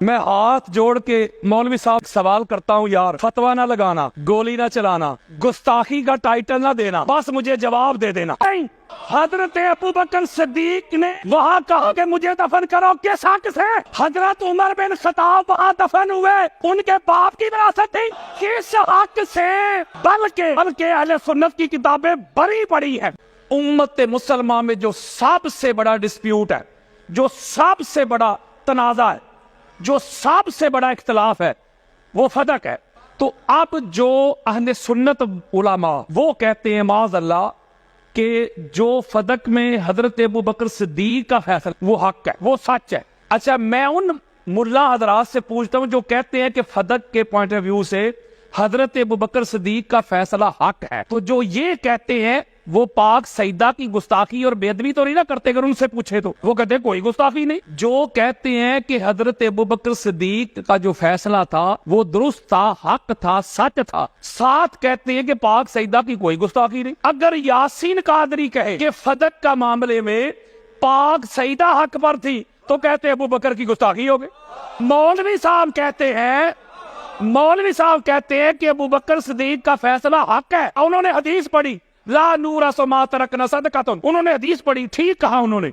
میں ہاتھ جوڑ کے مولوی صاحب سوال کرتا ہوں یار، فتوا نہ لگانا، گولی نہ چلانا، گستاخی کا ٹائٹل نہ دینا، بس مجھے جواب دے دینا۔ حضرت ابو بکر صدیق نے وہاں کہا کہ مجھے دفن کرو، کس حق سے؟ حضرت عمر بن خطاب وہاں دفن ہوئے، ان کے باپ کی وراثت تھی، کس حق سے؟ بلکہ اہل سنت کی کتابیں بڑی پڑی ہیں۔ امت مسلمہ میں جو سب سے بڑا ڈسپیوٹ ہے، جو سب سے بڑا تنازع ہے، جو سب سے بڑا اختلاف ہے، وہ فدق ہے۔ تو اب جو اہل سنت علماء وہ کہتے ہیں معاذ اللہ کہ جو فدق میں حضرت ابو بکر صدیق کا فیصلہ وہ حق ہے، وہ سچ ہے۔ اچھا، میں ان ملا حضرات سے پوچھتا ہوں جو کہتے ہیں کہ فدق کے پوائنٹ آف ویو سے حضرت ابو بکر صدیق کا فیصلہ حق ہے، تو جو یہ کہتے ہیں وہ پاک سیدہ کی گستاخی اور بے ادبی تو نہیں نہ کرتے؟ اگر ان سے پوچھے تو وہ کہتے ہیں کوئی گستاخی نہیں۔ جو کہتے ہیں کہ حضرت ابو بکر صدیق کا جو فیصلہ تھا وہ درست تھا، حق تھا، سچ تھا، ساتھ کہتے ہیں کہ پاک سیدہ کی کوئی گستاخی نہیں۔ اگر یاسین قادری کہے کہ فدق کا معاملے میں پاک سیدہ حق پر تھی تو کہتے ہیں ابو بکر کی گستاخی ہو گئی۔ مولوی صاحب کہتے ہیں کہ ابو بکر صدیق کا فیصلہ حق ہے، انہوں نے حدیث پڑھی لا نورث ما ترکنا صدقۃ، انہوں نے حدیث پڑھی، ٹھیک کہا انہوں نے،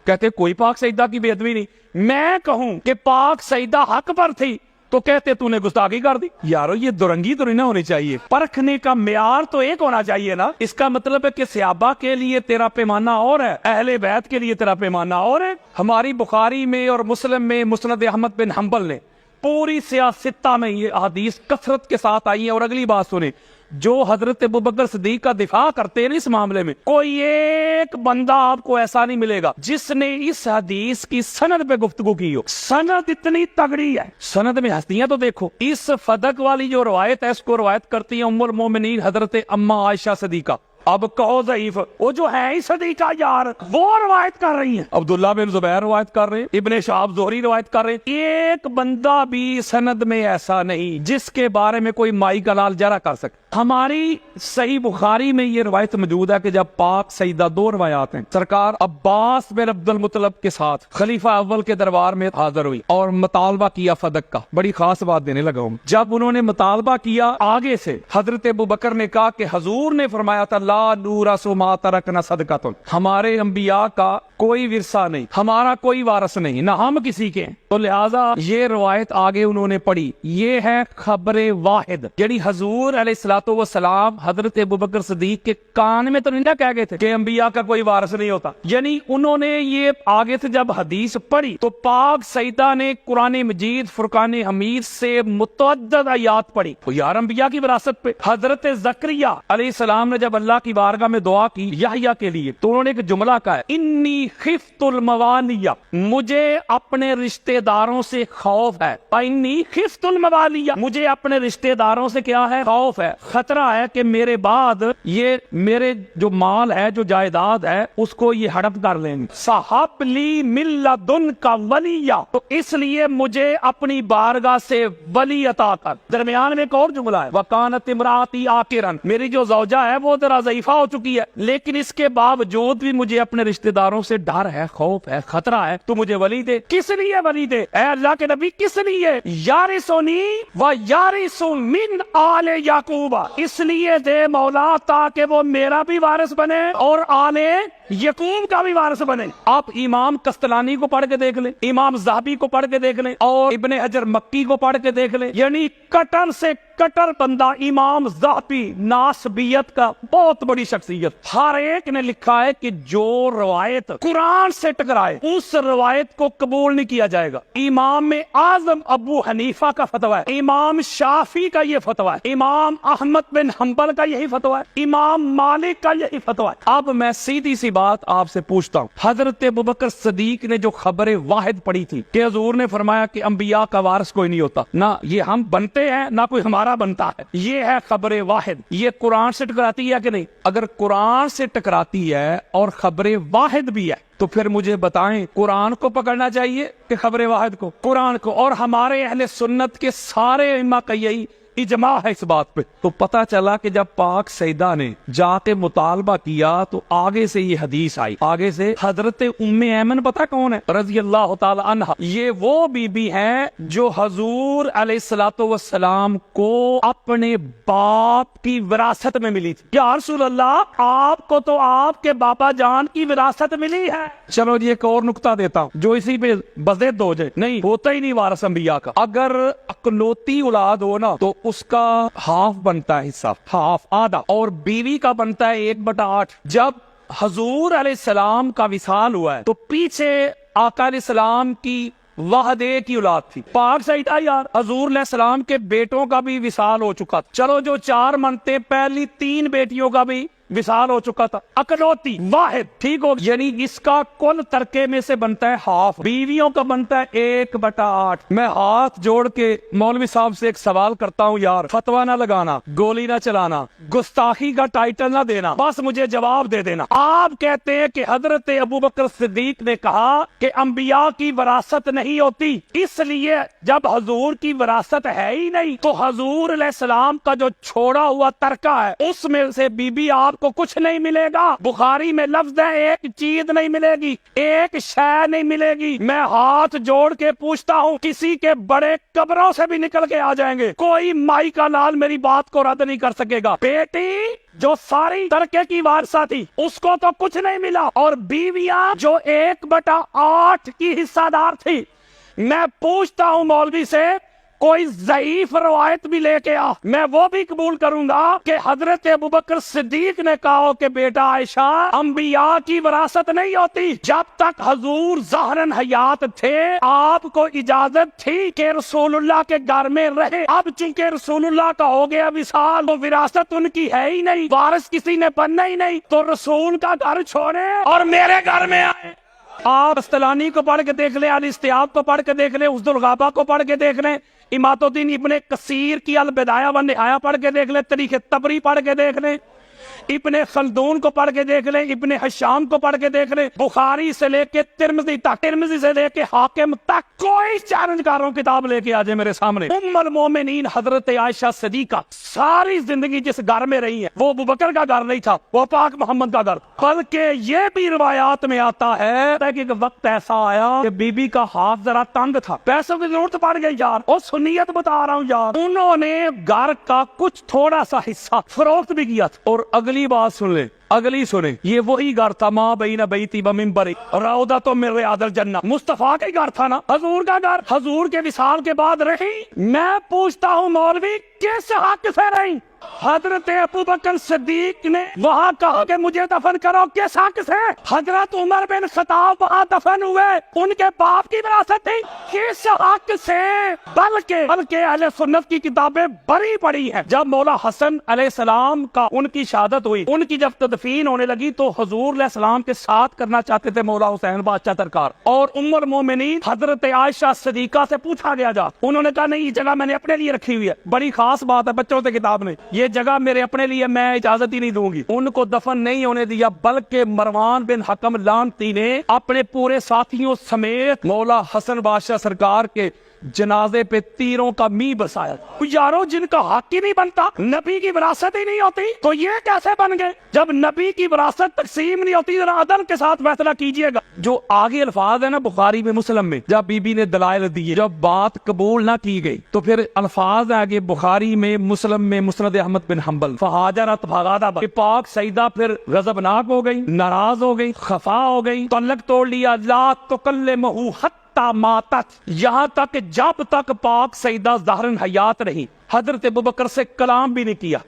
کہتے کوئی پاک سیدہ کی بے ادبی نہیں۔ میں کہوں کہ پاک سیدہ حق پر تھی تو کہتے تو نے گستاخی کر دی۔ یارو یہ درنگی تو نہیں نہ ہونی چاہیے، پرکھنے کا معیار تو ایک ہونا چاہیے نا۔ اس کا مطلب ہے کہ صحابہ کے لیے تیرا پیمانہ اور ہے، اہل بیت کے لیے تیرا پیمانہ اور ہے۔ ہماری بخاری میں اور مسلم میں مسند احمد بن حنبل نے پوری سیاستہ میں یہ حدیث کثرت کے ساتھ آئی ہے۔ اور اگلی بات سنیں، جو حضرت ابو بکر صدیق کا دفاع کرتے ہیں اس معاملے میں، کوئی ایک بندہ آپ کو ایسا نہیں ملے گا جس نے اس حدیث کی سند پہ گفتگو کی ہو۔ سند اتنی تگڑی ہے، سند میں ہستیاں تو دیکھو۔ اس فدق والی جو روایت ہے اس کو روایت کرتی ہیں ام المومنین حضرت اما عائشہ صدیقہ۔ اب کہو ضعیف، وہ جو ہے ہی صدیقہ یار، وہ روایت کر رہی ہیں، عبداللہ بن زبیر روایت کر رہے ہیں، ابن شہاب زہری روایت کر رہے ہیں۔ ایک بندہ بھی سند میں ایسا نہیں جس کے بارے میں کوئی مائی کا لال جرا کر سکے۔ ہماری صحیح بخاری میں یہ روایت موجود ہے کہ جب پاک سیدہ، دو روایات ہیں، سرکار عباس بن عبد المطلب کے ساتھ خلیفہ اول کے دربار میں حاضر ہوئی اور مطالبہ کیا فدق کا۔ بڑی خاص بات دینے لگا ہوں، جب انہوں نے مطالبہ کیا آگے سے حضرت ابو بکر نے کہا کہ حضور نے فرمایا تھا لا نورث ما ترکنا صدقۃ، ہمارے انبیاء کا کوئی ورثہ نہیں، ہمارا کوئی وارث نہیں، نہ ہم کسی کے ہیں۔ تو لہٰذا یہ روایت آگے انہوں نے پڑھی، یہ ہے خبر واحد، یعنی حضور علیہ الصلوۃ والسلام حضرت ابو بکر صدیق کے کان میں تو نہیں کہہ گئے تھے کہ انبیاء کا کوئی وارث نہیں ہوتا، یعنی انہوں نے یہ آگے سے جب حدیث پڑھی تو پاک سیدہ نے قرآن مجید فرقان حمید سے متعدد آیات پڑھی، تو یار انبیاء کی وراثت پہ۔ حضرت زکریا علیہ السلام نے جب اللہ کی بارگاہ میں دعا کی یحییٰ کے لیے تو انہوں نے ایک جملہ کہا ہے انی خفت الموالیا، مجھے اپنے رشتہ داروں سے خوف ہے، انی خفت الموالیا، مجھے اپنے رشتہ داروں سے کیا ہے؟ خوف ہے، خطرہ ہے کہ میرے بعد یہ میرے جو مال ہے، جو جائیداد ہے، اس کو یہ ہڑپ کر لیں گے۔ صحب لی من لدنک ولیا، تو اس لیے مجھے اپنی بارگاہ سے ولی عطا کر۔ درمیان میں ایک اور جملہ ہے وکانت امراتی عاقرن، میری جو زوجہ ہے وہ ذرا ضعیفہ ہو چکی ہے، لیکن اس کے باوجود بھی مجھے اپنے رشتہ داروں سے ڈر ہے، خوف ہے، خطرہ ہے، تو مجھے ولی دے۔ کس لیے ولی دے اے اللہ کے نبی؟ کس لیے؟ یارثنی و یارث من آل یعقوب، اس لیے دے مولا تاکہ وہ میرا بھی وارث بنے اور آل یعقوب کا بھی وارث بنے۔ آپ امام قسطلانی کو پڑھ کے دیکھ لیں، امام ذہبی کو پڑھ کے دیکھ لیں، اور ابن حجر مکی کو پڑھ کے دیکھ لیں، یعنی کٹر سے کٹر بندہ امام ذہبی، ناسبیت کا بہت بڑی شخصیت، ہر ایک نے لکھا ہے کہ جو روایت قرآن سے ٹکرائے اس روایت کو قبول نہیں کیا جائے گا۔ امام اعظم ابو حنیفہ کا فتویٰ ہے، امام شافعی کا یہ فتویٰ ہے، امام احمد بن حنبل کا یہی فتویٰ ہے، امام مالک کا یہی فتویٰ ہے۔ اب میں سیدھی سی بات آپ سے پوچھتا ہوں، حضرت ابوبکر صدیق نے جو خبر واحد پڑھی تھی کہ حضور نے فرمایا کہ انبیاء کا وارث کوئی نہیں ہوتا، نہ یہ ہم بنتے ہیں نہ کوئی ہمارا بنتا ہے، یہ ہے خبر واحد، یہ قرآن سے ٹکراتی ہے کہ نہیں؟ اگر قرآن سے ٹکراتی ہے اور خبر واحد بھی ہے تو پھر مجھے بتائیں قرآن کو پکڑنا چاہیے کہ خبر واحد کو؟ قرآن کو. اور ہمارے اہل سنت کے سارے ائمہ کا یہی اجماع ہے اس بات پہ. تو پتا چلا کہ جب پاک سیدہ نے جا کے مطالبہ کیا تو آگے سے یہ حدیث آئی. آگے سے حضرت ام ایمن پتا کون ہے رضی اللہ تعالی عنہ؟ یہ وہ بی بی ہیں جو حضور علیہ الصلوۃ والسلام کو اپنے باپ کی وراثت میں ملی تھی. یا رسول اللہ آپ کو تو آپ کے باپا جان کی وراثت ملی ہے. چلو جی ایک اور نقطہ دیتا ہوں جو اسی پہ بضد ہو جائے. نہیں ہوتا ہی نہیں وارث انبیاء کا. اگر اکلوتی اولاد ہو نا تو اس کا ہاف بنتا ہے حصہ، ہاف آدھا، اور بیوی کا بنتا ہے 1/8. جب حضور علیہ السلام کا وصال ہوا ہے تو پیچھے آقا علیہ السلام کی واحد ایک ہی اولاد تھی پاک سیدہ. یار حضور علیہ السلام کے بیٹوں کا بھی وصال ہو چکا تھا. چلو جو 4 منتے پہلی 3 بیٹیوں کا بھی وصال ہو چکا تھا. اکلوتی واحد ٹھیک ہو، یعنی اس کا کل ترکے میں سے بنتا ہے ہاف، بیویوں کا بنتا ہے 1/8. میں ہاتھ جوڑ کے مولوی صاحب سے ایک سوال کرتا ہوں یار، فتویٰ نہ لگانا، گولی نہ چلانا، گستاخی کا ٹائٹل نہ دینا، بس مجھے جواب دے دینا. آپ کہتے ہیں کہ حضرت ابوبکر صدیق نے کہا کہ انبیاء کی وراثت نہیں ہوتی، اس لیے جب حضور کی وراثت ہے ہی نہیں تو حضور علیہ السلام کا جو چھوڑا ہوا ترکہ ہے اس میں سے بی بی آپ کو کچھ نہیں ملے گا. بخاری میں لفظ ہے ایک چیز نہیں ملے گی، ایک شے نہیں ملے گی. میں ہاتھ جوڑ کے پوچھتا ہوں، کسی کے بڑے قبروں سے بھی نکل کے آ جائیں گے، کوئی مائی کا لال میری بات کو رد نہیں کر سکے گا. بیٹی جو ساری ترکے کی وارثہ تھی اس کو تو کچھ نہیں ملا، اور بیویاں جو 1/8 کی حصہ دار تھی. میں پوچھتا ہوں مولوی سے کوئی ضعیف روایت بھی لے کے آ، میں وہ بھی قبول کروں گا کہ حضرت ابوبکر صدیق نے کہا کہ بیٹا عائشہ انبیاء کی وراثت نہیں ہوتی. جب تک حضور ظاہراً حیات تھے آپ کو اجازت تھی کہ رسول اللہ کے گھر میں رہے. اب چونکہ رسول اللہ کا ہو گیا وصال تو وراثت ان کی ہے ہی نہیں، وارث کسی نے بننا ہی نہیں، تو رسول کا گھر چھوڑے اور میرے گھر میں آئے. آپ استلانی کو پڑھ کے دیکھ لیں، الاستیاب کو پڑھ کے دیکھ لیں، اسد الغابہ کو پڑھ کے دیکھ لیں، امات الدین ابن کثیر کی البدایہ و نہایہ پڑھ کے دیکھ لیں، تاریخ طبری پڑھ کے دیکھ لیں، ابن خلدون کو پڑھ کے دیکھ لیں، ابن حشام کو پڑھ کے دیکھ لیں، بخاری سے لے کے ترمذی تک، ترمذی سے لے کے حاکم تک، کوئی چیلنج کاروں کتاب لے کے آ جائے میرے سامنے. ام المومنین حضرت عائشہ صدیقہ ساری زندگی جس گھر میں رہی ہیں وہ ابوبکر کا گھر نہیں تھا، وہ پاک محمد کا گھر. بلکہ یہ بھی روایات میں آتا ہے کہ ایک وقت ایسا آیا کہ بی بی کا ہاتھ ذرا تنگ تھا، پیسوں کی ضرورت پڑ گئی یار، اور سنیت بتا رہا ہوں یار، انہوں نے گھر کا کچھ تھوڑا سا حصہ فروخت بھی کیا تھا. اور اگلی بات سن لیں، اگلی سنیں، یہ وہی گھر تھا ماں بین بیتی و منبری روضۃ من ریاض الجنہ، مصطفیٰ کا گھر تھا نا، حضور کا گھر. حضور کے وصال کے بعد رہی. میں پوچھتا ہوں مولوی کس حق سے رہی؟ حضرت ابوبکر صدیق نے وہاں کہا کہ مجھے دفن کرو، کس حق سے؟ حضرت عمر بن خطاب وہاں دفن ہوئے، ان کے باپ کی وراثت تھی، کس حق سے؟ بلکہ اہل سنت کی کتابیں بڑی پڑی ہیں. جب مولا حسن علیہ السلام کا ان کی شہادت ہوئی، ان کی جب تدفین ہونے لگی تو حضور علیہ السلام کے ساتھ کرنا چاہتے تھے مولا حسین بادشاہ ترکار، اور ام المومنین حضرت عائشہ صدیقہ سے پوچھا گیا جا، انہوں نے کہا نہیں یہ جگہ میں نے اپنے لیے رکھی ہوئی ہے. بڑی خاص بات ہے بچوں سے کتاب میں، یہ جگہ میرے اپنے لیے، میں اجازت ہی نہیں دوں گی. ان کو دفن نہیں ہونے دیا، بلکہ مروان بن حکم لعنتی نے اپنے پورے ساتھیوں سمیت مولا حسن بادشاہ سرکار کے جنازے پہ تیروں کا می برسایا. یارو جن کا حق ہی نہیں بنتا، نبی کی وراثت ہی نہیں ہوتی، تو یہ کیسے بن گئے؟ جب نبی کی وراثت تقسیم نہیں ہوتی ذرا عدل کے ساتھ فیصلہ کیجئے گا. جو آگے الفاظ ہے نا بخاری میں مسلم میں، جب بی بی نے دلائل دیے، جب بات قبول نہ کی گئی تو پھر الفاظ آگے بخاری میں مسلم میں مسند احمد بن حنبل فہاجرت فغادہ کہ پاک سیدہ پھر غضبناک ہو گئی، ناراض ہو گئی، خفا ہو گئی، تعلق توڑ لیا. لا تکلمہ حتی ماتت، یہاں تک کہ جب تک پاک سیدہ ظاہراً حیات رہی حضرت ابوبکر سے کلام بھی نہیں کیا،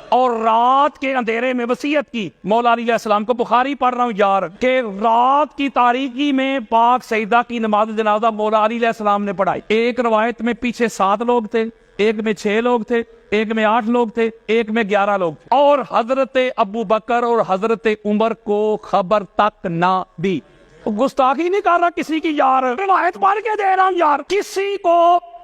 اور رات کے اندھیرے میں وصیت کی. مولا علی علیہ السلام کو بخاری پڑھ رہا ہوں یار، کہ رات کی تاریکی میں پاک سیدہ کی نماز جنازہ مولا علی علیہ السلام نے پڑھائی. ایک روایت میں پیچھے 7 لوگ تھے، ایک میں 6 لوگ تھے، ایک میں 8 لوگ تھے، ایک میں 11 لوگ تھے، اور حضرت ابوبکر اور حضرت عمر کو خبر تک نہ دی. گستاخی نہیں کر رہا کسی کی یار، روایت پڑھ کے دے رہا ہوں یار. کسی کو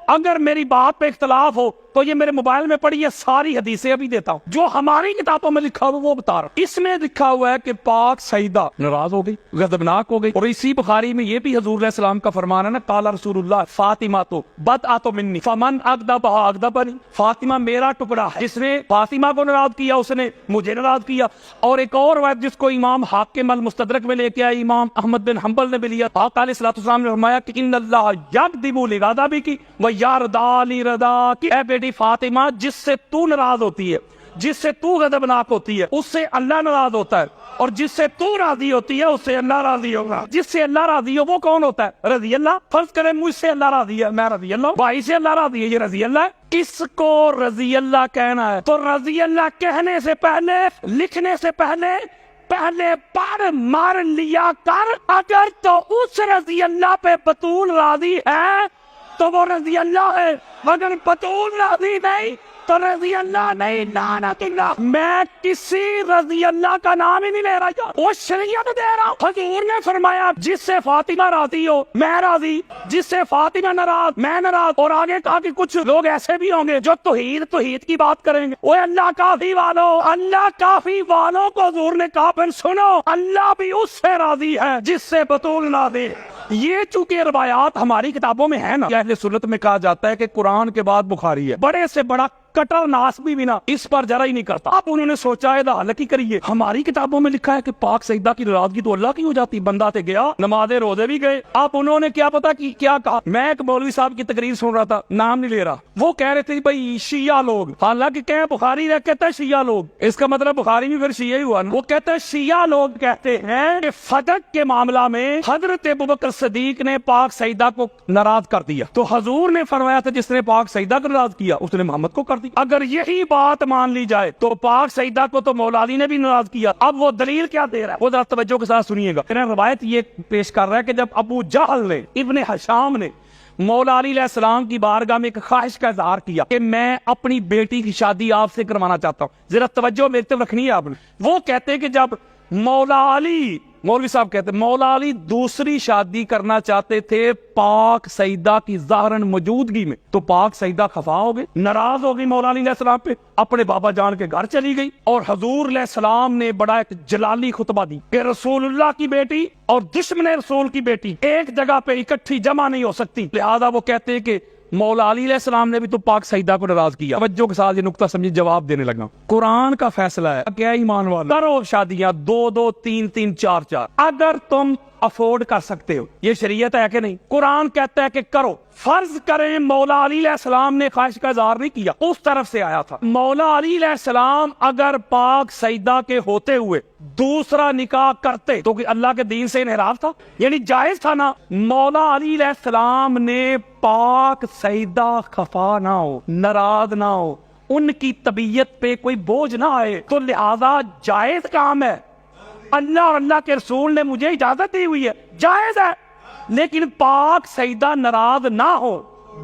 اگر میری بات پہ اختلاف ہو تو یہ میرے موبائل میں پڑھی ہے، ساری حدیثیں ابھی دیتا ہوں جو ہماری کتابوں میں لکھا ہوا وہ بتا رہا ہوں۔ اس میں لکھا ہوا ہے کہ پاک سیدہ ناراض ہو گئی، غضبناک ہو گئی، اور اسی بخاری میں یہ بھی حضور علیہ السلام کا فرمان ہے نا، قال رسول اللہ فاطمہ تو بدعۃ منی فمن اغضبها اغضبنی، فاطمہ میرا ٹکڑا ہے، جس نے فاطمہ کو ناراض کیا اس نے مجھے ناراض کیا۔ اور ایک اور روایت جس کو امام حاکم المستدرک میں لے کے آئے، امام احمد بن حنبل نے بھی لیا، آقا علیہ الصلوۃ والسلام نے فرمایا کہ ان اللہ یغضب لغضبک ویرضا لرضاک، اے بیٹی فاطمہ جس سے تو ناراض ہوتی ہے، جس سے تو غضبناک ہوتی ہے اس سے اللہ ناراض ہوتا ہے، اور جس سے تو راضی ہوتی ہے اس سے اللہ راضی ہوگا۔ جس سے اللہ راضی ہو وہ کون ہوتا ہے؟ رضی اللہ۔ فرض کریں مجھ سے اللہ راضی ہے، میں رضی اللہ، بھائی سے اللہ راضی ہے، یہ رضی اللہ ہے۔ اس کو رضی اللہ کہنا ہے تو رضی اللہ کہنے سے پہلے، لکھنے سے پہلے پڑھ مار لیا کر۔ اگر تو اس رضی اللہ پہ بطول راضی ہے تو وہ رضی اللہ ہے، اگر بطول راضی نہیں تو رضی اللہ نہیں، لعنت اللہ۔ میں کسی رضی اللہ کا نام ہی نہیں لے رہا، وہ شریعت دے رہا ہوں۔ حضور نے فرمایا جس سے فاطمہ راضی ہو میں راضی، جس سے فاطمہ ناراض میں ناراض۔ اور آگے کہا کہ کچھ لوگ ایسے بھی ہوں گے جو توحید کی بات کریں گے، وہ اللہ کافی والوں، اللہ کافی والوں کو حضور نے کہا پھر سنو اللہ بھی اس سے راضی ہے جس سے بطول نہ دے۔ یہ چونکہ روایات ہماری کتابوں میں ہے نا، اہل سنت میں کہا جاتا ہے کہ قرآن کے بعد بخاری ہے، بڑے سے بڑا کٹر ناسبی بھی نا اس پر ذرا ہی نہیں کرتا۔ اب انہوں نے سوچا ہے حالانکہ کریے، ہماری کتابوں میں لکھا ہے کہ پاک سیدہ کی ناراضگی تو اللہ کی ہو جاتی، بندہ تے گیا نماز روزے بھی گئے۔ اب انہوں نے کیا پتا کہ کیا کہا، میں ایک مولوی صاحب کی تقریر سن رہا تھا، نام نہیں لے رہا، وہ کہہ رہے تھے بھائی شیعہ لوگ، حالانکہ کہ بخاری رہ کہتا ہے شیعہ لوگ، اس کا مطلب بخاری بھی پھر شیعہ ہی ہوا نا۔ وہ کہتے ہیں شیعہ لوگ کہتے ہیں کہ فدق کے معاملہ میں حضرت ابوبکر صدیق نے پاک سیدہ کو ناراض کر دیا، تو حضور نے فرمایا تھا جس نے پاک سیدہ کو ناراض کیا اس نے محمد کو کر دیا۔ اگر یہی بات مان لی جائے تو پاک سیدہ کو تو مولا علی نے بھی ناراض کیا۔ اب وہ دلیل کیا دے رہا ہے وہ ذرا توجہ کے ساتھ سنیے گا۔ روایت یہ پیش کر رہا ہے کہ جب ابو جہل نے، ابن حشام نے مولا علی علیہ السلام کی بارگاہ میں ایک خواہش کا اظہار کیا کہ میں اپنی بیٹی کی شادی آپ سے کروانا چاہتا ہوں، ذرا توجہ میری طرف رکھنی ہے آپ نے۔ وہ کہتے ہیں کہ جب مولا علی، مولوی صاحب کہتے ہیں مولا علی دوسری شادی کرنا چاہتے تھے پاک سیدہ کی ظاہراً موجودگی میں، تو پاک سیدہ خفا ہو گئی، ناراض ہو گئی مولا علی علیہ السلام پہ، اپنے بابا جان کے گھر چلی گئی، اور حضور علیہ السلام نے بڑا ایک جلالی خطبہ دی کہ رسول اللہ کی بیٹی اور دشمن رسول کی بیٹی ایک جگہ پہ اکٹھی جمع نہیں ہو سکتی، لہذا وہ کہتے ہیں کہ مولا علی علیہ السلام نے بھی تو پاک سیدہ کو ناراض کیا۔ توجہ کے ساتھ یہ نقطہ سمجھے، جواب دینے لگا۔ قرآن کا فیصلہ ہے، کیا ایمان والا کرو شادیاں 2 2 3 3 4 4 اگر تم افورڈ کر سکتے ہو، یہ شریعت ہے کہ نہیں؟ قرآن کہتا ہے کہ کرو۔ فرض کریں مولا علی علیہ السلام نے خواہش کا اظہار نہیں کیا، اس طرف سے آیا تھا، مولا علی علیہ السلام اگر پاک سیدہ کے ہوتے ہوئے دوسرا نکاح کرتے تو اللہ کے دین سے انحراف تھا، یعنی جائز تھا نا۔ مولا علی علیہ السلام نے پاک سیدہ خفا نہ ہو، ناراض نہ ہو، ان کی طبیعت پہ کوئی بوجھ نہ آئے، تو لہذا جائز کام ہے، اللہ اور اللہ کے رسول نے مجھے اجازت دی ہوئی ہے، جائز ہے، لیکن پاک سیدہ ناراض نہ ہو،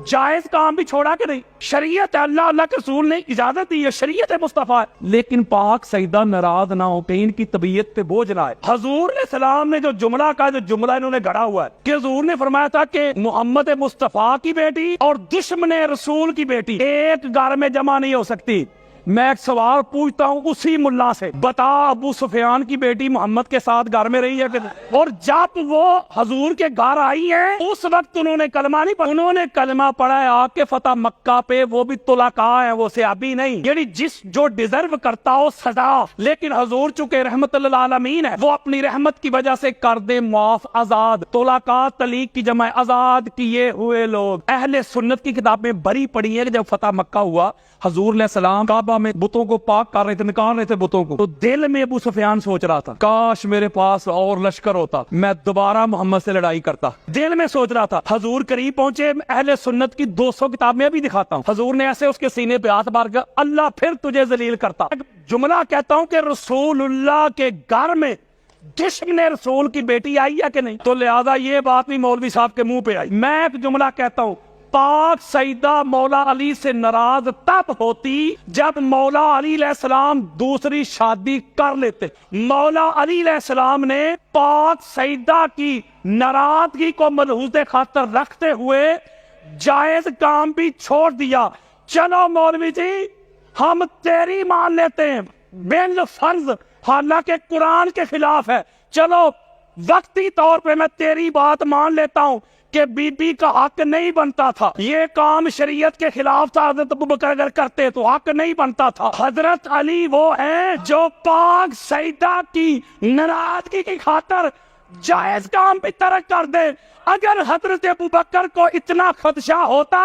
جائز کام بھی چھوڑا کہ نہیں، شریعت ہے، اللہ کے رسول نے اجازت دی ہے، شریعت مصطفیٰ ہے، لیکن پاک سیدہ ناراض نہ ہو کہ ان کی طبیعت پہ بوجھ نہ آئے۔ حضور علیہ السلام نے جو جملہ کہا، جو جملہ انہوں نے گھڑا ہوا ہے کہ حضور نے فرمایا تھا کہ محمد مصطفیٰ کی بیٹی اور دشمن رسول کی بیٹی ایک گھر میں جمع نہیں ہو سکتی۔ میں ایک سوال پوچھتا ہوں اسی ملا سے، بتا ابو سفیان کی بیٹی محمد کے ساتھ گھر میں رہی ہے کہ نہیں؟ اور جب وہ حضور کے گھر آئی ہیں اس وقت انہوں نے کلمہ نہیں پڑھا، انہوں نے کلمہ پڑھا ہے آ کے فتح مکہ پہ، وہ بھی طلقاء ہیں، وہ صحابی نہیں، یعنی جو ڈیزرو کرتا ہو سزا، لیکن حضور چونکہ رحمت للعالمین ہے، وہ اپنی رحمت کی وجہ سے کر دے معاف، آزاد، طلقاء طلیق کی جمع آزاد کیے ہوئے لوگ۔ اہل سنت کی کتاب میں بری پڑھی ہے کہ جب فتح مکہ ہوا حضور علیہ السلام کعبہ میں بتوں کو پاک کر رہے تھے، نکال رہے تھے بتوں کو، تو دل میں ابو سفیان سوچ رہا تھا کاش میرے پاس اور لشکر ہوتا، میں دوبارہ محمد سے لڑائی کرتا، دل میں سوچ رہا تھا۔ حضور قریب پہنچے، اہل سنت کی 200 کتابیں بھی دکھاتا ہوں، حضور نے ایسے اس کے سینے پہ ہاتھ مار کر اللہ پھر تجھے ذلیل کرتا۔ جملہ کہتا ہوں کہ رسول اللہ کے گھر میں دشمن رسول کی بیٹی آئی ہے کہ نہیں، تو لہذا یہ بات بھی مولوی صاحب کے منہ پہ آئی۔ میں ایک جملہ کہتا ہوں، پاک سیدہ مولا علی سے ناراض تب ہوتی جب مولا علی علیہ السلام دوسری شادی کر لیتے۔ مولا علی علیہ السلام نے پاک سیدہ کی ناراضگی کو ملحوظ خاطر رکھتے ہوئے جائز کام بھی چھوڑ دیا. چلو مولوی جی ہم تیری مان لیتے ہیں بالفرض، حالانکہ قرآن کے خلاف ہے. چلو وقتی طور پہ میں تیری بات مان لیتا ہوں کہ بی بی کا حق نہیں بنتا تھا، یہ کام شریعت کے خلاف تھا، حضرت ابوبکر اگر کرتے تو حق نہیں بنتا تھا. حضرت علی وہ ہیں جو پاک سیدہ کی ناراضگی کی خاطر جائز کام بھی ترک کر دے. اگر حضرت ابوبکر کو اتنا خدشہ ہوتا